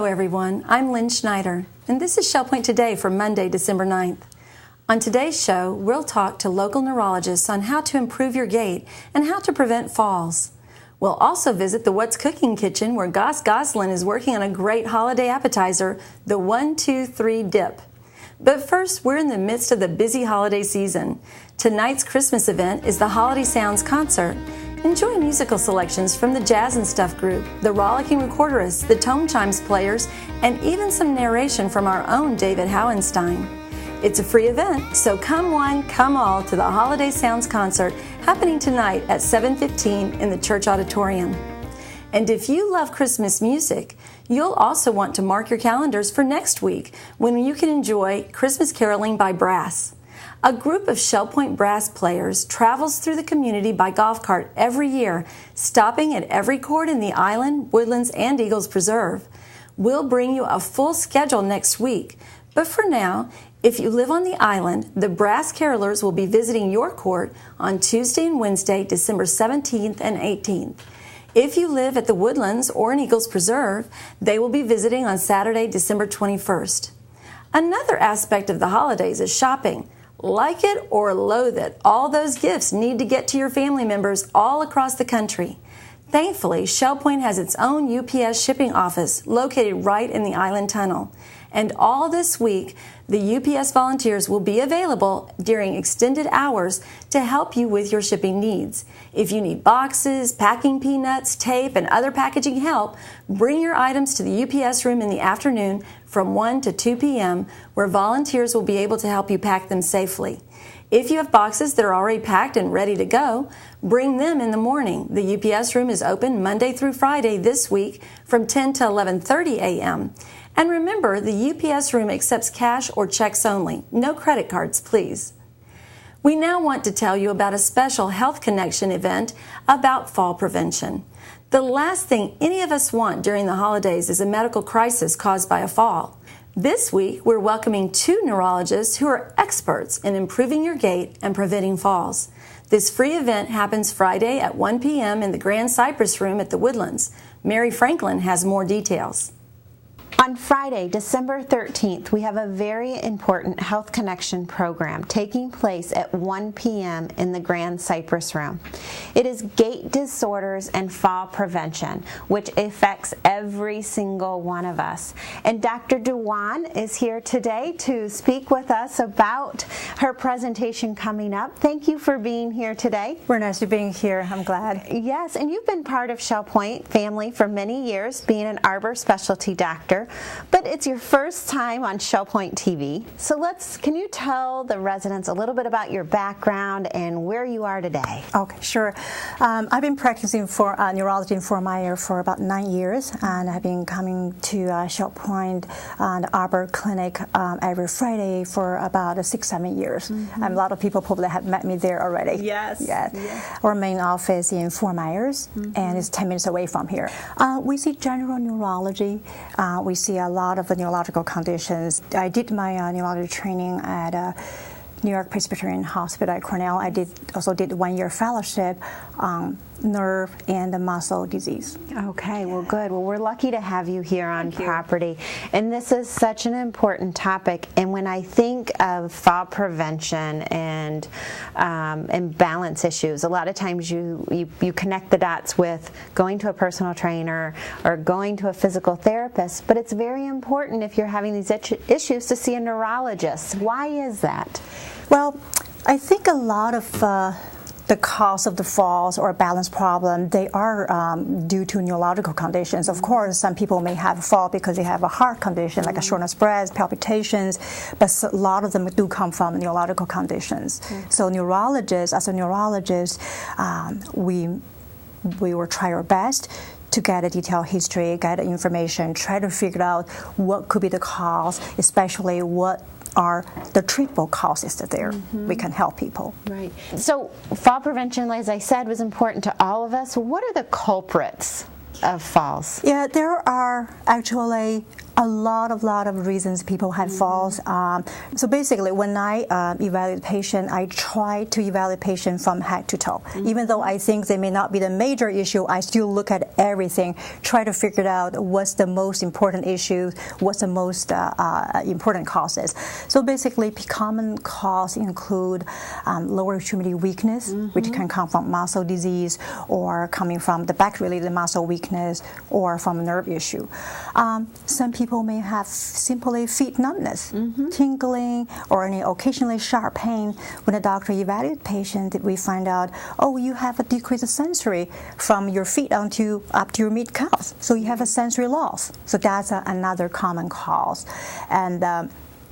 everyone. I'm Lynn Schneider, and this is Shell Point Today for Monday, December 9th. On today's show, we'll talk to local neurologists on how to improve your gait and how to prevent falls. We'll also visit the What's Cooking kitchen where Gosselin is working on a great holiday appetizer, the 1, 2, 3 dip. But first, we're in the midst of the busy holiday season. Tonight's Christmas event is the Holiday Sounds concert. Enjoy musical selections from the Jazz and Stuff group, the Rollicking Recorderists, the Tone Chimes players, and even some narration from our own David Howenstein. It's a free event, so come one, come all to the Holiday Sounds concert happening tonight at 7:15 in the church auditorium. And if you love Christmas music, you'll also want to mark your calendars for next week when you can enjoy Christmas Caroling by Brass. A group of Shell Point brass players travels through the community by golf cart every year, stopping at every court in the island, Woodlands, and Eagles Preserve. We'll bring you a full schedule next week, but for now, if you live on the island, the Brass Carolers will be visiting your court on Tuesday and Wednesday, December 17th and 18th. If you live at the Woodlands or in Eagles Preserve, they will be visiting on Saturday, December 21st. Another aspect of the holidays is shopping. Like it or loathe it, all those gifts need to get to your family members all across the country. Thankfully, Shell Point has its own UPS shipping office located right in the island tunnel. And all this week, the UPS volunteers will be available during extended hours to help you with your shipping needs. If you need boxes, packing peanuts, tape, and other packaging help, bring your items to the UPS room in the afternoon from 1 to 2 p.m., where volunteers will be able to help you pack them safely. If you have boxes that are already packed and ready to go, bring them in the morning. The UPS room is open Monday through Friday this week from 10 to 11:30 a.m. And remember, the UPS room accepts cash or checks only. No credit cards, please. We now want to tell you about a special Health Connection event about fall prevention. The last thing any of us want during the holidays is a medical crisis caused by a fall. This week, we're welcoming 2 neurologists who are experts in improving your gait and preventing falls. This free event happens Friday at 1 p.m. in the Grand Cypress Room at the Woodlands. Mary Franklin has more details. On Friday, December 13th, we have a very important Health Connection program taking place at 1 p.m. in the Grand Cypress Room. It is gait disorders and fall prevention, which affects every single one of us. And Dr. Duan is here today to speak with us about her presentation coming up. Thank you for being here today. We're nice to being here. I'm glad. Yes, and you've been part of Shell Point family for many years, being an Arbor specialty doctor. But it's your first time on Shell Point TV. So can you tell the residents a little bit about your background and where you are today? Okay, sure. I've been practicing for neurology in Fort Myers for about 9 years, and I've been coming to Shell Point, the Arbor Clinic, every Friday for about 6-7 years. Mm-hmm. And a lot of people probably have met me there already. Yes. Yeah. Our main office in Fort Myers, and it's 10 minutes away from here. We see general neurology. We see a lot of the neurological conditions. I did my neurology training at New York Presbyterian Hospital at Cornell. I also did 1-year fellowship on nerve and muscle disease. Okay, well good. Well, we're lucky to have you here on property. And this is such an important topic. And when I think of fall prevention and balance issues, a lot of times you connect the dots with going to a personal trainer or going to a physical therapist. But it's very important if you're having these issues to see a neurologist. Why is that? Well, I think a lot of the cause of the falls or balance problem, they are due to neurological conditions. Of course, some people may have a fall because they have a heart condition, like a shortness of breath, palpitations, but a lot of them do come from neurological conditions. So as a neurologist, we will try our best to get a detailed history, get information, try to figure out what could be the cause, especially what are the treatable causes that we can help people. Right. So fall prevention, as I said, was important to all of us. What are the culprits of falls? Yeah, there are actually A lot of reasons people had falls. So basically, when I evaluate a patient, I try to evaluate patient from head to toe. Even though I think they may not be the major issue, I still look at everything, try to figure out what's the most important issue, what's the most important causes. So basically, common cause include lower extremity weakness, which can come from muscle disease or coming from the back-related muscle weakness or from a nerve issue. Some people may have simply feet numbness, tingling, or any occasionally sharp pain. When a doctor evaluates the patient, we find out, oh, you have a decreased sensory from your feet up to your mid calves, so you have a sensory loss. So that's another common cause. And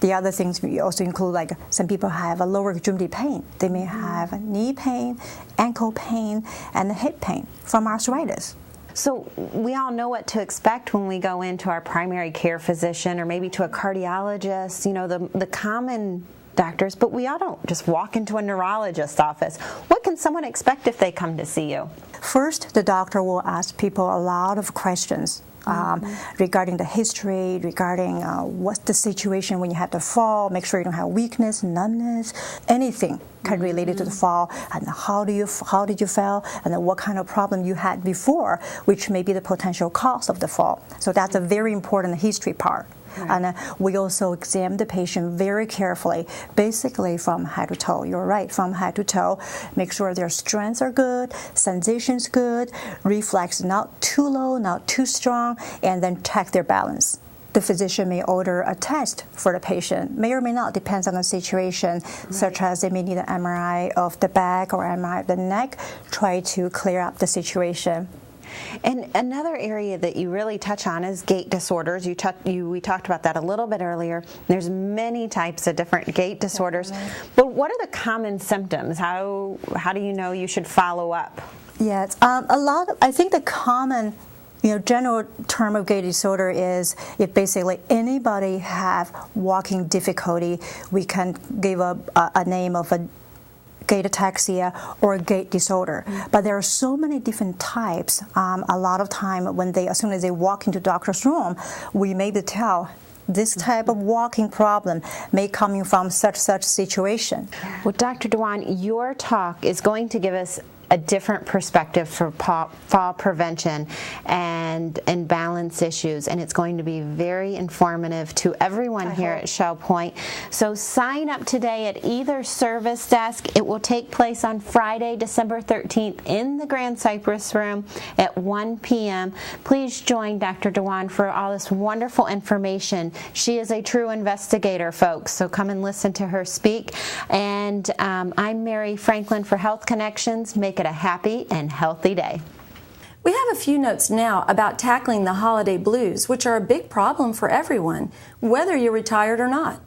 the other things we also include, like some people have a lower extremity pain. They may have knee pain, ankle pain, and hip pain from arthritis. So we all know what to expect when we go into our primary care physician or maybe to a cardiologist, the common doctors, but we all don't just walk into a neurologist's office. What can someone expect if they come to see you? First, the doctor will ask people a lot of questions. Regarding the history, regarding what's the situation when you have to fall, make sure you don't have weakness, numbness, anything can relate to the fall, and how did you fall, and then what kind of problem you had before, which may be the potential cause of the fall. So that's a very important history part. Right. And we also examine the patient very carefully, basically from head to toe. You're right, from head to toe. Make sure their strengths are good, sensations good, reflex not too low, not too strong, and then check their balance. The physician may order a test for the patient, may or may not, depends on the situation, such as they may need an MRI of the back or MRI of the neck, try to clear up the situation. And another area that you really touch on is gait disorders. We talked about that a little bit earlier. There's many types of different gait disorders. But what are the common symptoms? How do you know you should follow up? Yes, I think the common general term of gait disorder is if basically anybody have walking difficulty, we can give a name of a gait ataxia or a gait disorder. But there are so many different types. A lot of time as soon as they walk into doctor's room, we may tell this type of walking problem may coming from such situation. Well, Dr. Duan, your talk is going to give us a different perspective for fall prevention and balance issues, and it's going to be very informative to everyone here at Shell Point. So sign up today at either service desk. It will take place on Friday, December 13th in the Grand Cypress Room at 1 p.m. Please join Dr. Duan for all this wonderful information. She is a true investigator, folks, so come and listen to her speak. And I'm Mary Franklin for Health Connections. Make it a happy and healthy day. We have a few notes now about tackling the holiday blues, which are a big problem for everyone, whether you're retired or not.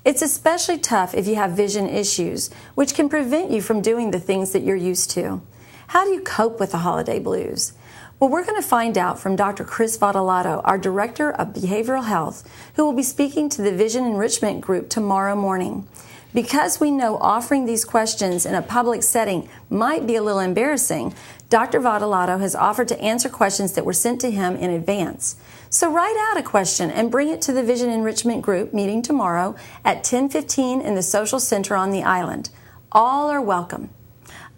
It's especially tough if you have vision issues, which can prevent you from doing the things that you're used to. How do you cope with the holiday blues? Well, we're going to find out from Dr. Chris Vadalato, our Director of Behavioral Health, who will be speaking to the Vision Enrichment Group tomorrow morning. Because we know offering these questions in a public setting might be a little embarrassing, Dr. Vadalato has offered to answer questions that were sent to him in advance. So write out a question and bring it to the Vision Enrichment Group meeting tomorrow at 10:15 in the Social Center on the island. All are welcome.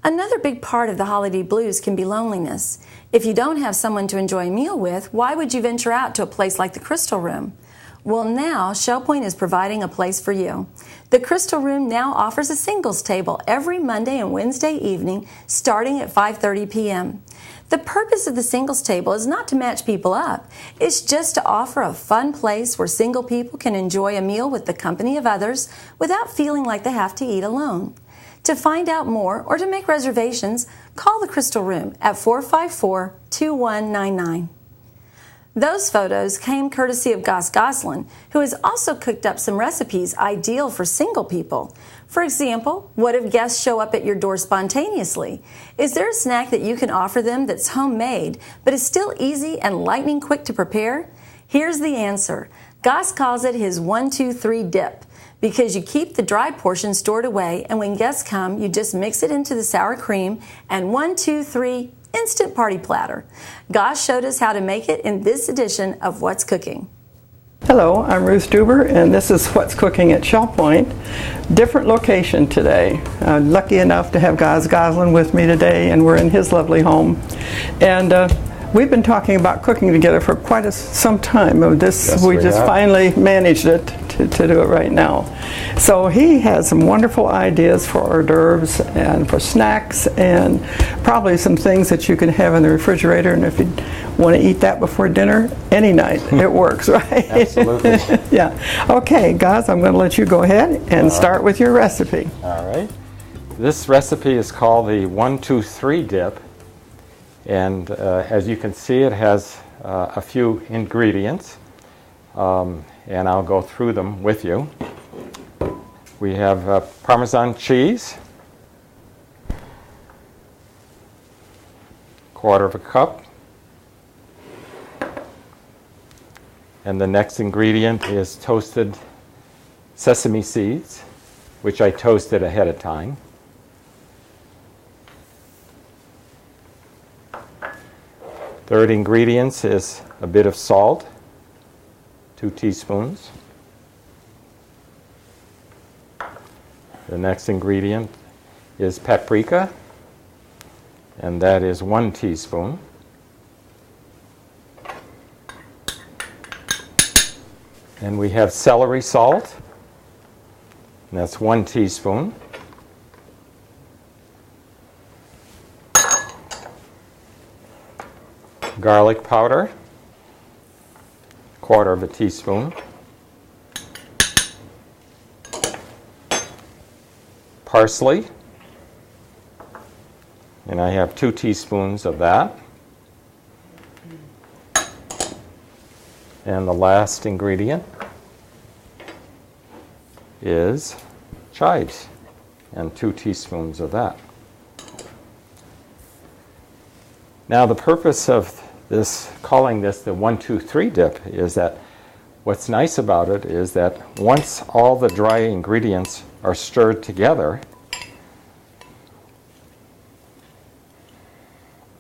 Another big part of the holiday blues can be loneliness. If you don't have someone to enjoy a meal with, why would you venture out to a place like the Crystal Room? Well, now Shell Point is providing a place for you. The Crystal Room now offers a singles table every Monday and Wednesday evening starting at 5:30 p.m. The purpose of the singles table is not to match people up. It's just to offer a fun place where single people can enjoy a meal with the company of others without feeling like they have to eat alone. To find out more or to make reservations, call the Crystal Room at 454-2199. Those photos came courtesy of Gosselin, who has also cooked up some recipes ideal for single people. For example, what if guests show up at your door spontaneously? Is there a snack that you can offer them that's homemade, but is still easy and lightning quick to prepare? Here's the answer. Goss calls it his 1-2-3 dip, because you keep the dry portion stored away, and when guests come, you just mix it into the sour cream, and 1-2-3 instant party platter. Goss showed us how to make it in this edition of What's Cooking. Hello, I'm Ruth Duber, and this is What's Cooking at Shell Point. Different location today. Lucky enough to have Gosselin with me today, and we're in his lovely home. And we've been talking about cooking together for quite some time. We just finally managed it to do it right now. So he has some wonderful ideas for hors d'oeuvres and for snacks, and probably some things that you can have in the refrigerator. And if you want to eat that before dinner, any night, it works, right? Absolutely. Yeah. Okay, guys, I'm going to let you go ahead and start with your recipe. All right. This recipe is called the 1-2-3 dip, and as you can see, it has a few ingredients, and I'll go through them with you. We have Parmesan cheese, 1/4 cup. And the next ingredient is toasted sesame seeds, which I toasted ahead of time. Third ingredient is a bit of salt, 2 teaspoons. The next ingredient is paprika, and that is 1 teaspoon. And we have celery salt, and that's 1 teaspoon. Garlic powder, 1/4 teaspoon. Parsley, and I have 2 teaspoons of that. And the last ingredient is chives, and 2 teaspoons of that. Now, the purpose of calling this the 1-2-3 dip is that what's nice about it is that once all the dry ingredients are stirred together,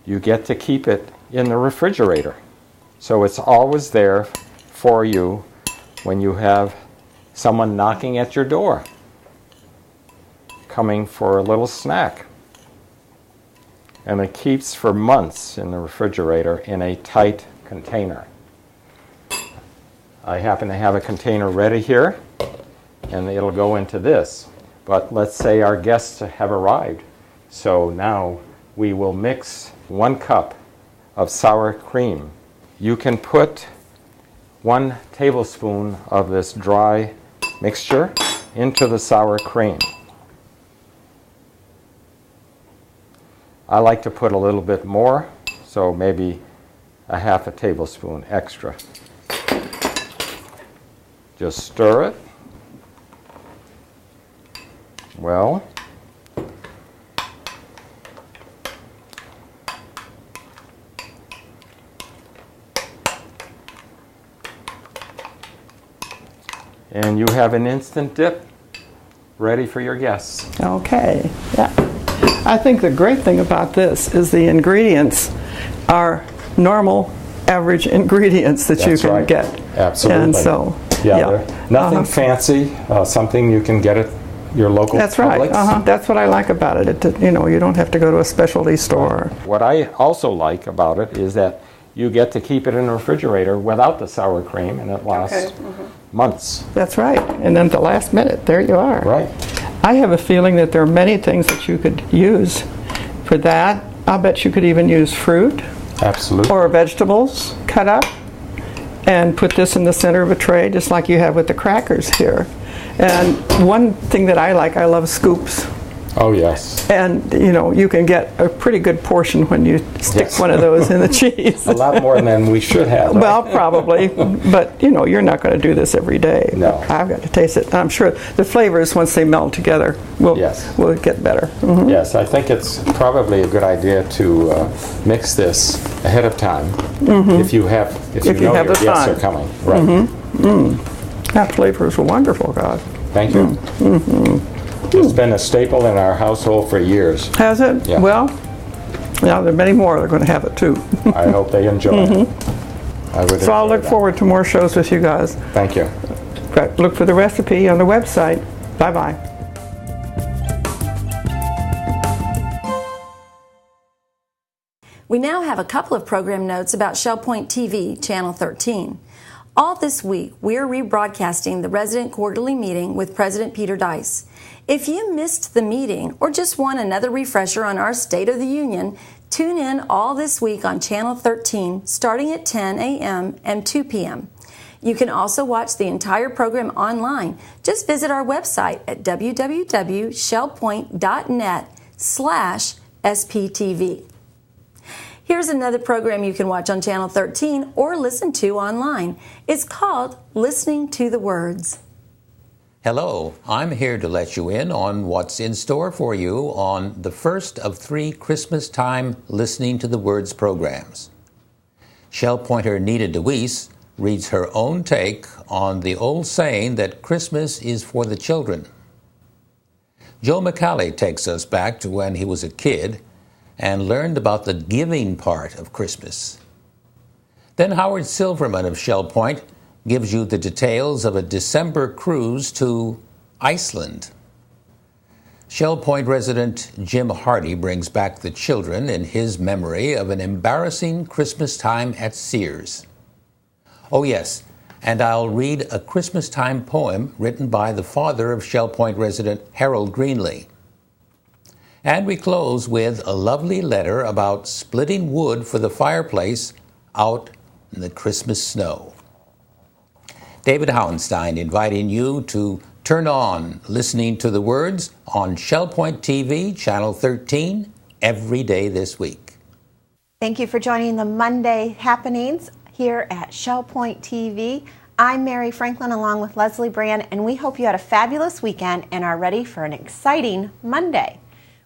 you get to keep it in the refrigerator. So it's always there for you when you have someone knocking at your door, coming for a little snack. And it keeps for months in the refrigerator in a tight container. I happen to have a container ready here, and it'll go into this. But let's say our guests have arrived. So now we will mix 1 cup of sour cream. You can put 1 tablespoon of this dry mixture into the sour cream. I like to put a little bit more, so maybe a 1/2 tablespoon extra. Just stir it well. And you have an instant dip ready for your guests. Okay. Yeah. I think the great thing about this is the ingredients are normal, average ingredients that you can get. Absolutely. And so, nothing fancy, something you can get at your local That's Publix. right. That's what I like about it. You don't have to go to a specialty store. What I also like about it is that you get to keep it in the refrigerator without the sour cream, and it lasts months. That's right. And then at the last minute, there you are. Right. I have a feeling that there are many things that you could use for that. I'll bet you could even use fruit. Absolutely. Or vegetables cut up, and put this in the center of a tray, just like you have with the crackers here. And one thing that I love scoops. Oh, yes. And, you can get a pretty good portion when you stick one of those in the cheese. A lot more than we should have. Right? Well, probably. But, you're not going to do this every day. No. I've got to taste it. I'm sure the flavors, once they melt together, will get better. Mm-hmm. Yes, I think it's probably a good idea to mix this ahead of time if you know your guests are coming. Right. Mm-hmm. Mm. That flavors are wonderful, God. Thank you. Mm-hmm. It's been a staple in our household for years. Has it? Yeah. Well, now there are many more that are going to have it too. I hope they enjoy it. I would. So I'll look forward to more shows with you guys. Thank you. Look for the recipe on the website. Bye-bye. We now have a couple of program notes about ShellPoint TV, Channel 13. All this week, we are rebroadcasting the Resident Quarterly Meeting with President Peter Dice. If you missed the meeting or just want another refresher on our State of the Union, tune in all this week on Channel 13 starting at 10 a.m. and 2 p.m. You can also watch the entire program online. Just visit our website at www.shellpoint.net/SPTV. Here's another program you can watch on Channel 13 or listen to online. It's called Listening to the Words. Hello, I'm here to let you in on what's in store for you on the first of 3 Christmas time Listening to the Words programs. Shell Pointer Nita DeWeese reads her own take on the old saying that Christmas is for the children. Joe McCallie takes us back to when he was a kid and learned about the giving part of Christmas. Then Howard Silverman of Shell Point gives you the details of a December cruise to Iceland. Shell Point resident Jim Hardy brings back the children in his memory of an embarrassing Christmas time at Sears. Oh yes, and I'll read a Christmas time poem written by the father of Shell Point resident Harold Greenlee. And we close with a lovely letter about splitting wood for the fireplace out in the Christmas snow. David Howenstein inviting you to turn on Listening to the Words on Shell Point TV, Channel 13, every day this week. Thank you for joining the Monday happenings here at Shell Point TV. I'm Mary Franklin along with Leslie Brand, and we hope you had a fabulous weekend and are ready for an exciting Monday.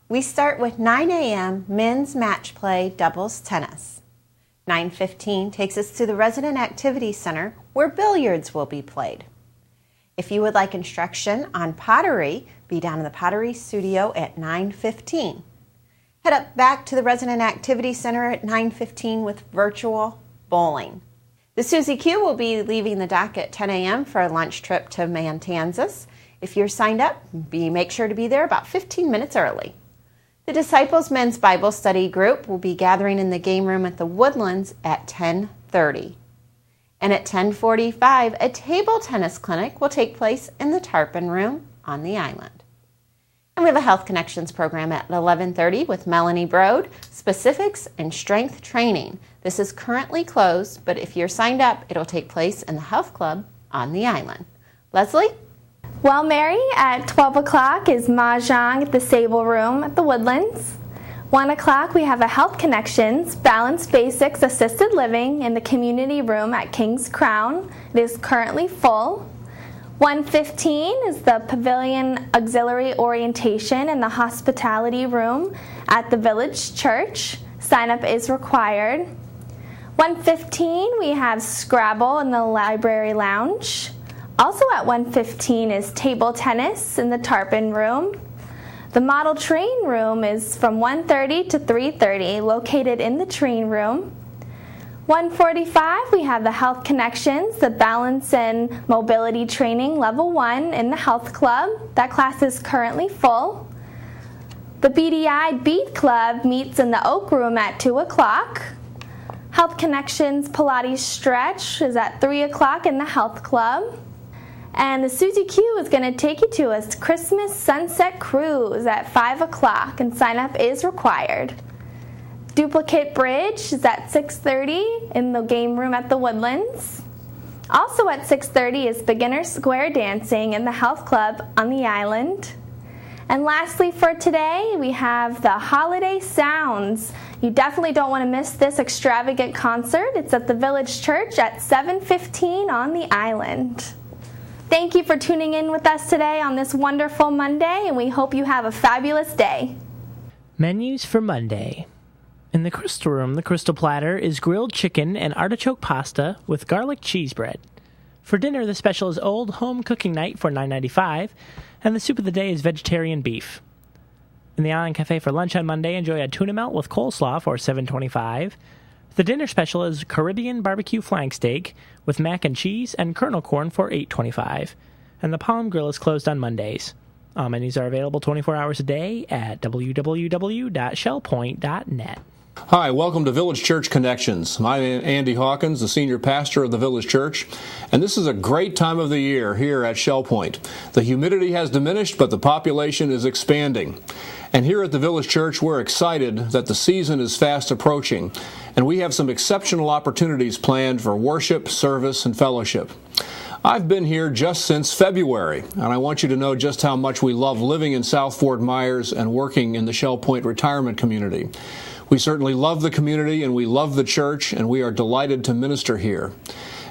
We start with 9 a.m. men's match play doubles tennis. 9:15 takes us to the Resident Activity Center where billiards will be played. If you would like instruction on pottery, be down in the pottery studio at 9:15. Head up back to the Resident Activity Center at 9:15 with virtual bowling. The Susie Q will be leaving the dock at 10 a.m. for a lunch trip to Matanzas. If you're signed up, make sure to be there about 15 minutes early. The Disciples Men's Bible Study Group will be gathering in the game room at the Woodlands at 10:30. And at 10:45, a table tennis clinic will take place in the Tarpon Room on the island. And we have a Health Connections program at 11:30 with Melanie Broad, specifics and strength training. This is currently closed, but if you're signed up, it'll take place in the Health Club on the island. Leslie? Well, Mary, at 12 o'clock is Mahjong at the Sable Room at the Woodlands. 1 o'clock, we have a Health Connections Balanced Basics Assisted Living in the Community Room at King's Crown. It is currently full. 1:15 is the Pavilion Auxiliary Orientation in the Hospitality Room at the Village Church. Sign up is required. 1:15, we have Scrabble in the Library Lounge. Also at 1:15 is table tennis in the Tarpon Room. The Model Train Room is from 1:30 to 3:30, located in the Train Room. 1:45, we have the Health Connections, the Balance and Mobility Training Level 1 in the Health Club. That class is currently full. The BDI Beat Club meets in the Oak Room at 2 o'clock. Health Connections Pilates Stretch is at 3 o'clock in the Health Club. And the Susie Q is going to take you to a Christmas sunset cruise at 5 o'clock, and sign up is required. Duplicate Bridge is at 6:30 in the game room at the Woodlands. Also at 6:30 is Beginner Square Dancing in the Health Club on the island. And lastly for today, we have the Holiday Sounds. You definitely don't want to miss this extravagant concert. It's at the Village Church at 7:15 on the island. Thank you for tuning in with us today on this wonderful Monday, and we hope you have a fabulous day. Menus for Monday. In the Crystal Room, the Crystal Platter is grilled chicken and artichoke pasta with garlic cheese bread. For dinner, the special is Old Home Cooking Night for $9.95, and the soup of the day is vegetarian beef. In the Island Cafe for lunch on Monday, enjoy a tuna melt with coleslaw for $7.25. The dinner special is Caribbean barbecue flank steak with mac and cheese and kernel corn for $8.25. And the Palm Grill is closed on Mondays. All menus are available 24 hours a day at www.shellpoint.net. Hi, welcome to Village Church Connections. I'm Andy Hawkins, the senior pastor of the Village Church, and this is a great time of the year here at Shell Point. The humidity has diminished, but the population is expanding. And here at the Village Church, we're excited that the season is fast approaching, and we have some exceptional opportunities planned for worship, service, and fellowship. I've been here just since February, and I want you to know just how much we love living in South Fort Myers and working in the Shell Point retirement community. We certainly love the community and we love the church, and we are delighted to minister here.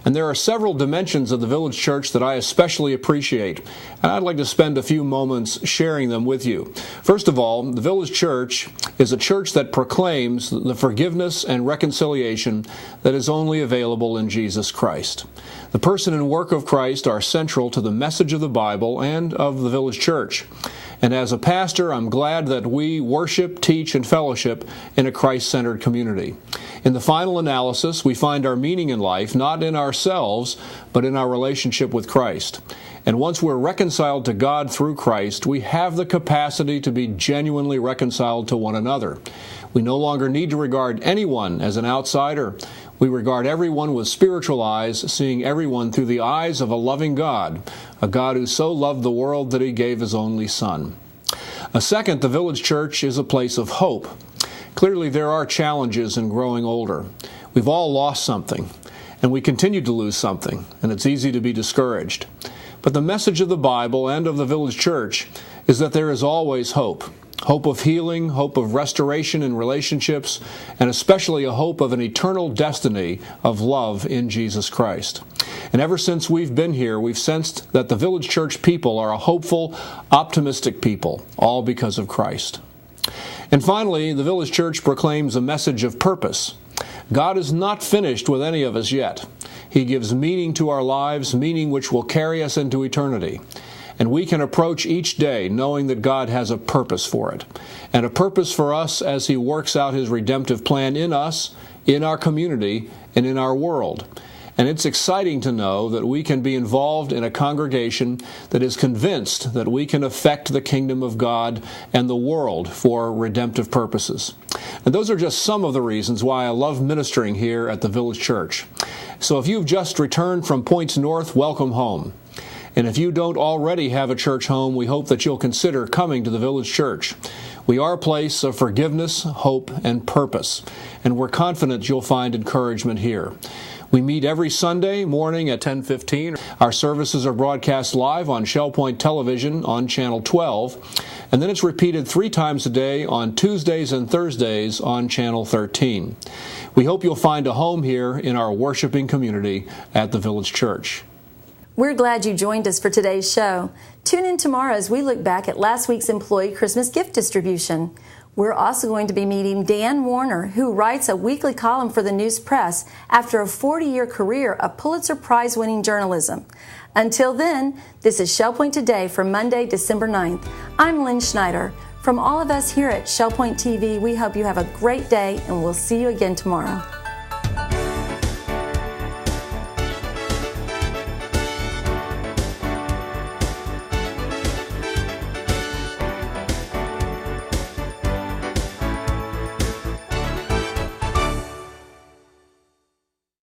And there are several dimensions of the Village Church that I especially appreciate, and I'd like to spend a few moments sharing them with you. First of all, the Village Church is a church that proclaims the forgiveness and reconciliation that is only available in Jesus Christ. The person and work of Christ are central to the message of the Bible and of the Village Church. And as a pastor, I'm glad that we worship, teach, and fellowship in a Christ-centered community. In the final analysis, we find our meaning in life not in ourselves, but in our relationship with Christ. And once we're reconciled to God through Christ, we have the capacity to be genuinely reconciled to one another. We no longer need to regard anyone as an outsider. We regard everyone with spiritual eyes, seeing everyone through the eyes of a loving God, a God who so loved the world that He gave His only Son. Second, the Village Church is a place of hope. Clearly, there are challenges in growing older. We've all lost something, and we continue to lose something, and it's easy to be discouraged. But the message of the Bible and of the Village Church is that there is always hope. Hope of healing, hope of restoration in relationships, and especially a hope of an eternal destiny of love in Jesus Christ. And ever since we've been here, we've sensed that the Village Church people are a hopeful, optimistic people, all because of Christ. And finally, the Village Church proclaims a message of purpose. God is not finished with any of us yet. He gives meaning to our lives, meaning which will carry us into eternity. And we can approach each day knowing that God has a purpose for it, and a purpose for us as He works out His redemptive plan in us, in our community, and in our world. And it's exciting to know that we can be involved in a congregation that is convinced that we can affect the kingdom of God and the world for redemptive purposes. And those are just some of the reasons why I love ministering here at the Village Church. So if you've just returned from Points North, welcome home. And if you don't already have a church home, we hope that you'll consider coming to the Village Church. We are a place of forgiveness, hope, and purpose, and we're confident you'll find encouragement here. We meet every Sunday morning at 10:15. Our services are broadcast live on Shell Point Television on Channel 12, and then it's repeated 3 times a day on Tuesdays and Thursdays on Channel 13. We hope you'll find a home here in our worshiping community at the Village Church. We're glad you joined us for today's show. Tune in tomorrow as we look back at last week's employee Christmas gift distribution. We're also going to be meeting Dan Warner, who writes a weekly column for the News Press after a 40-year career of Pulitzer Prize-winning journalism. Until then, this is Shell Point Today for Monday, December 9th. I'm Lynn Schneider. From all of us here at Shell Point TV, we hope you have a great day, and we'll see you again tomorrow.